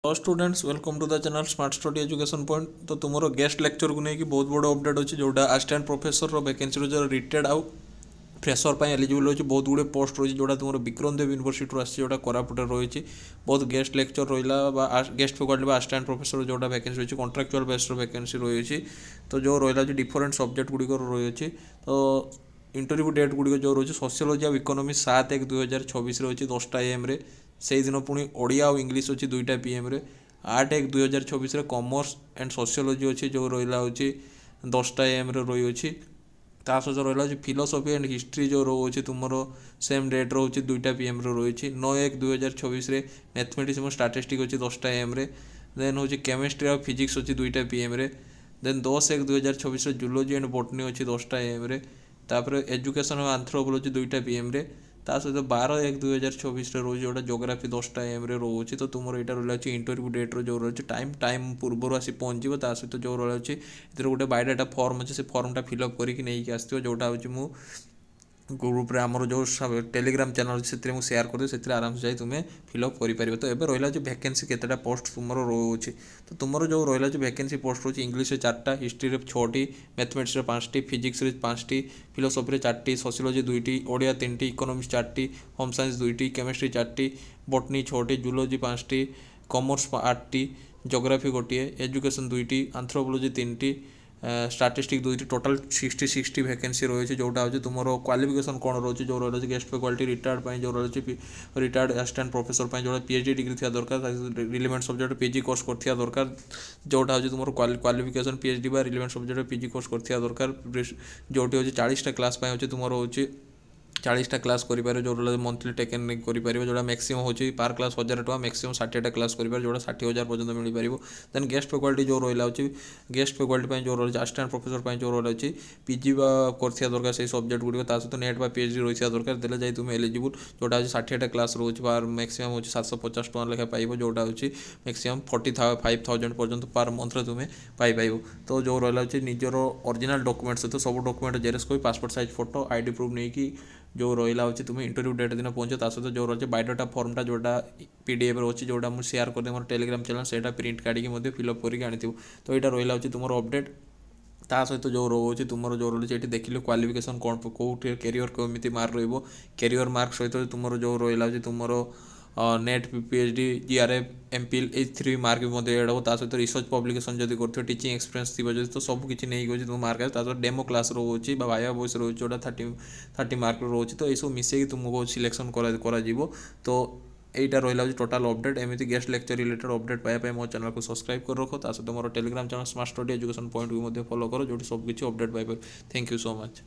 Hello students, welcome to the channel smart study education point. तो tomorrow guest lecture को नहीं कि बहुत बड़ अपडेट अच्छी जोटा असिस्टेंट प्रोफेसर वैकेंसी जो रिटायर्ड आउ फ्रेशर एलिजिबल अच्छी बहुत गुड़े पोस्ट रही जोटा तुम विक्रम देव यूनिवर्सिटी आसी जोटा कोरापुट रही बहुत गेस्ट लेक्चर रहा गेस्ट फैकल्टी असिस्टेंट प्रोफेसर जोटा वैकेंसी रही कॉन्ट्राक्चुअल बेस्ड वैकेंसी रही तो जो रहा डिफरेंट सब्जेक्ट गुड़िक रही तो इंटरव्यू डेट गुड़िक जो रही सोशियोलोजी और इकोनॉमी 7/1/2024 रही 10टा AM से दिन पुणी ओडिया और इंग्लीश अच्छी 2टा PM 8/1/2024 कॉमर्स एंड सोशियोलोजी अच्छी जो रहा हूँ 10टा AM रही अच्छी ता सहित रहा फिलोसफी एंड हिस्ट्री जो रोचे तुम सेम डेट रोचे 2टा PM रही 9/1/2024 मैथमेटिक्स और स्टैटिस्टिक्स अच्छी 10टा AM देन हूँ केमिस्ट्री और फिजिक्स अच्छी 2टा PM देन 10/1/2024 जूलॉजी एंड बॉटनी अच्छी 10टा AM तापर एजुकेशन और आंथ्रोपोलॉजी 2टा PM ता सहित 12/1/2024 रोज जोटा जोग्राफी 10टा AM रोचे तो तुम यहाँ रहा इंटरव्यू डेट जो रही टाइम पूर्व आसी पहुँचो ता सहित जो रही गोटे बायोडाटा फॉर्म अच्छे से फॉर्मटा फिलअप करके आसो जोटा हूँ ग्रुप रे आमर जो टेलीग्राम चैनल से सेयार कर से आराम से तुम्हें फिलअप कर तो ये रहा वैकेंसी केतेटा पोस्ट तुम रोचे तो तुम जो रहा वैकेंसी पोस्ट रोचे इंग्लीश 4टा हिस्ट्री 6टी मैथमेटिक्स 5टी फिजिक्स 5टी फिलोसफी 4टी सोशियोलॉजी 2टी ओडिया 3टी इकोनॉमिक्स 4टी होम साइंस 2टी केमिस्ट्री 4टी बॉटनी 6टी जूलॉजी 5टी कॉमर्स 8टी जोग्राफी गोटे एजुकेशन 2टी आंथ्रोपोलॉजी 3टी स्टैटिस्टिक्स 2टी टोटाल 60 वैकेंसी रही जोटा हूँ तुम क्वालिफिकेशन कौन रही जो रही गेस्ट फैकल्टी रिटायर्ड जो रही रिटायर्ड असिस्टेंट प्रोफेसर जो PhD डिग्री थी दरकार रिलेवेंट सब्जेक्ट PG कोर्स कर दरकार जोटा हूँ तुम qualification PhD relevant subject PG course कर दरकार जो हूँ 40टा क्लास तुम हूँ 40टा क्लास करें जो मंथली टेकन करें जो मैक्सिमम होची पार क्लास 1000 टका मैक्सिमम 60टा क्लास करें जो 60,000 पर्यटन मिल पार देन गेस्ट फैकल्टी जो रहा गेस्ट फैकल्टी जो रही असिस्टेंट प्रोफेसर जो रही PG कर दरकार से सब्जेक्ट गुड़िक सहित नेट PhD रही दरकार देले जाए तुम एलिजिबल जोटा हूँ 60टा क्लास रोच पार मैक्सिमम हूँ 750 टका लेखा पाइब जोटा हूँ मैक्सिमम 45,000 पर्यटन पार मंथ तुम्हें पाइब तो जो रहा निजर ओरिजिनल डॉक्यूमेंट सहित सब डॉक्यूमेंट जेरक्स कोई passport size photo ID proof नहीं जो रहा हूँ तुम्हें इंटरव्यू डेट दिन पहुँचो ता सहित जो रही बायोडाटा फॉर्मटा जोटा PDF अच्छी जोटा मुझे शेयर कर मोर टेलीग्राम चैनल से प्रिंट काढ़ी फिलअप करके आनी तो यहाँ रहा हूँ तुम अपडेट ता सहित जो रोचे तुम जो रही देख लो क्वालिफिकेशन कौन कौटे कैरियर कमी मार्क कैरियर मार्क सहित तुम जो रहा तुम नेट PhD GRF MPhil ये 3 मार्क भी एड हो सहित रिसर्च पब्लिकेशन जब कर टीचिंग एक्सपीरियंस थी तो सब किसी नहीं तुम मार्क आस डेमो क्लास रोचे वाया वॉइस रोचे जोटा 30 मार्क रोचे तो ये मिसेक तुमको सिलेक्शन कर तो यहाँ रहा टोटाल अपडेट एमती गेस्ट लेक्चर रिलेटेड अपडेट पाइबा मो चैनल को सब्सक्राइब कर रख सहित मोर Telegram channel smart study education Point भी फॉलो कर जो सब किसी अपडेट पाइपर। Thank you so much.